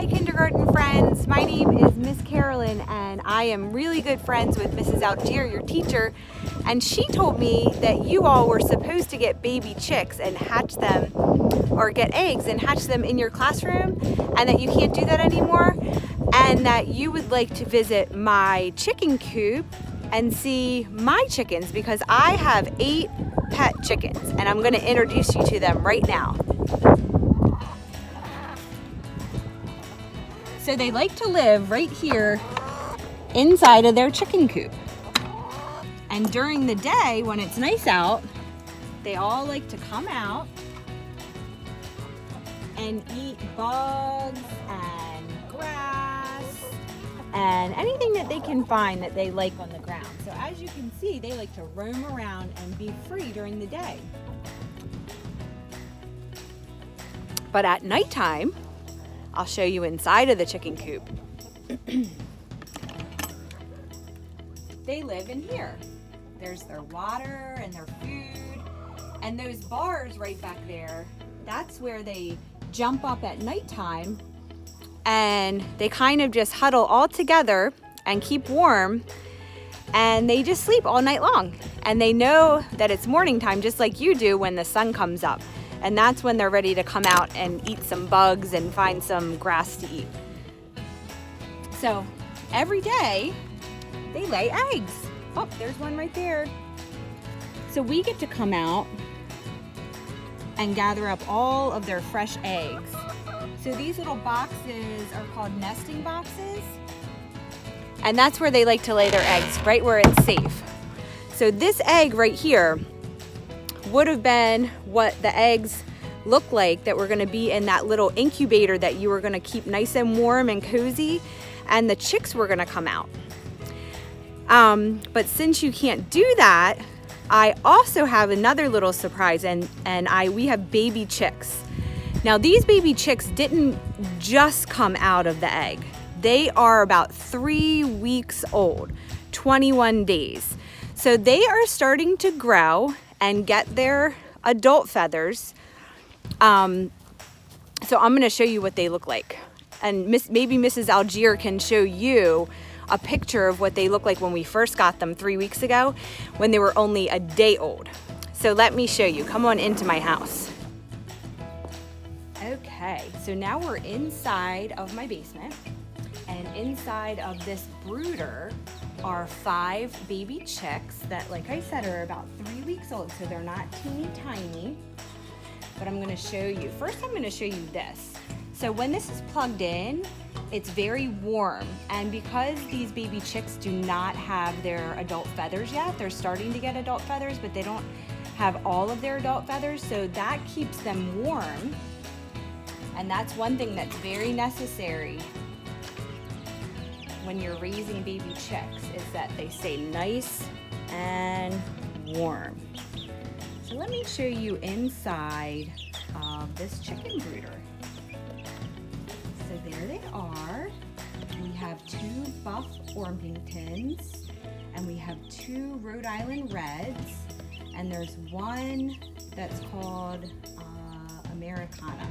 Hi kindergarten friends, my name is Miss Carolyn and I am really good friends with Mrs. Algier, your teacher, and she told me that you all were supposed to get baby chicks and hatch them, or get eggs and hatch them in your classroom, and that you can't do that anymore, and that you would like to visit my chicken coop and see my chickens because I have 8 pet chickens and I'm going to introduce you to them right now. So they like to live right here inside of their chicken coop. And during the day when it's nice out, they all like to come out and eat bugs and grass and anything that they can find that they like on the ground. So as you can see, they like to roam around and be free during the day. But at nighttime, I'll show you inside of the chicken coop. They live in here. There's their water and their food. And those bars right back there, that's where they jump up at nighttime and they kind of just huddle all together and keep warm, and they just sleep all night long. And they know that it's morning time just like you do when the sun comes up. And that's when they're ready to come out and eat some bugs and find some grass to eat. So every day they lay eggs. Oh, there's one right there. So we get to come out and gather up all of their fresh eggs. So these little boxes are called nesting boxes. And that's where they like to lay their eggs, right where it's safe. So this egg right here would have been what the eggs look like that were going to be in that little incubator that you were going to keep nice and warm and cozy, and the chicks were going to come out. But since you can't do that, I also have another little surprise, and we have baby chicks. Now these baby chicks didn't just come out of the egg. They are about 3 weeks old, 21 days. So they are starting to grow and get their adult feathers. So I'm going to show you what they look like. And maybe Mrs. Algier can show you a picture of what they look like when we first got them 3 weeks ago, when they were only a day old. So let me show you. Come on into my house. Okay, so now we're inside of my basement. And inside of this brooder are 5 baby chicks that, like I said, are about 3 weeks old, so they're not teeny tiny. But I'm gonna show you. First, I'm gonna show you this. So when this is plugged in, it's very warm. And because these baby chicks do not have their adult feathers yet, they're starting to get adult feathers, but they don't have all of their adult feathers, so that keeps them warm. And that's one thing that's very necessary when you're raising baby chicks, is that they stay nice and warm. So let me show you inside of this chicken brooder. So there they are. We have 2 buff Orpingtons, and we have 2 Rhode Island Reds, and there's one that's called Americana.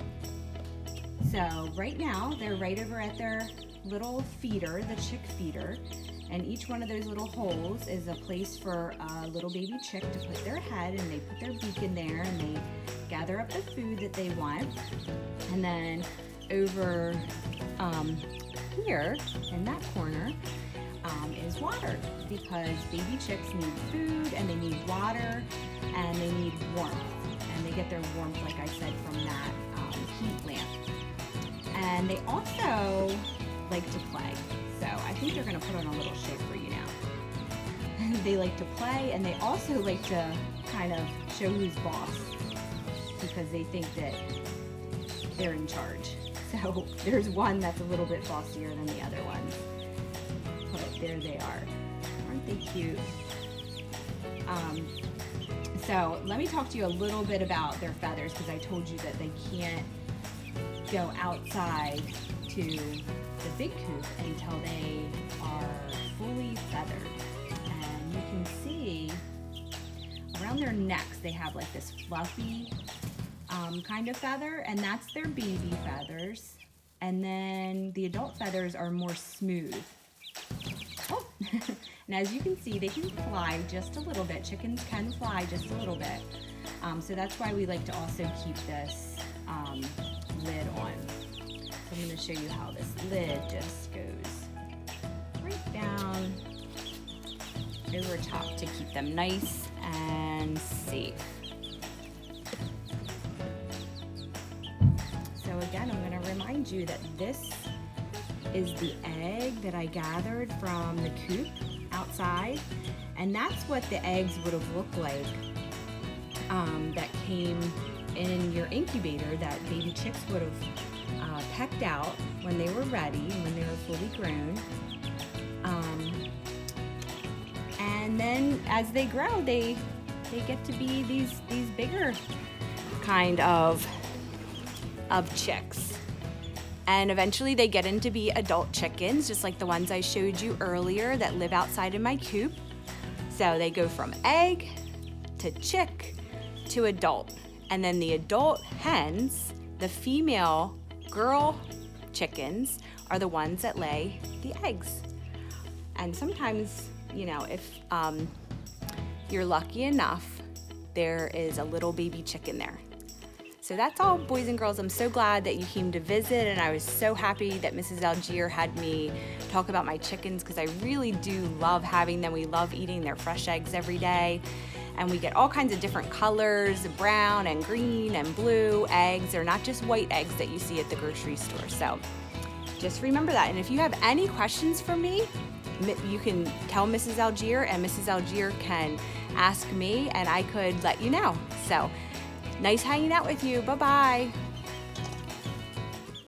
So right now they're right over at their little feeder, the chick feeder, and each one of those little holes is a place for a little baby chick to put their head, and they put their beak in there and they gather up the food that they want. And then over here in that corner is water, because baby chicks need food and they need water and they need warmth, and they get their warmth, like I said, from that heat lamp. And they also like to play. So I think they're going to put on a little show for you now. They like to play, and they also like to kind of show who's boss, because they think that they're in charge. So there's one that's a little bit bossier than the other ones. But there they are. Aren't they cute? So let me talk to you a little bit about their feathers, because I told you that they can't go outside to the big coop until they are fully feathered. And you can see around their necks they have like this fluffy kind of feather, and that's their baby feathers. and then the adult feathers are more smooth. Oh, and as you can see, they can fly just a little bit. Chickens can fly just a little bit. So that's why we like to also keep this lid on. So I'm going to show you how this lid just goes right down over top to keep them nice and safe. So again, I'm going to remind you that this is the egg that I gathered from the coop outside, and that's what the eggs would have looked like that came in your incubator that baby chicks would have pecked out when they were ready, when they were fully grown. And then as they grow, they get to be these bigger kind of chicks. And eventually they get into be adult chickens, just like the ones I showed you earlier that live outside in my coop. So they go from egg to chick to adult. And then the adult hens, the female girl chickens, are the ones that lay the eggs. And sometimes, you know, if you're lucky enough, there is a little baby chicken there. So that's all, boys and girls. I'm so glad that you came to visit, and I was so happy that Mrs. Algier had me talk about my chickens, because I really do love having them. We love eating their fresh eggs every day, and we get all kinds of different colors, brown and green and blue eggs. They're not just white eggs that you see at the grocery store. So just remember that. And if you have any questions for me, you can tell Mrs. Algier, and Mrs. Algier can ask me, and I could let you know. So nice hanging out with you. Bye-bye.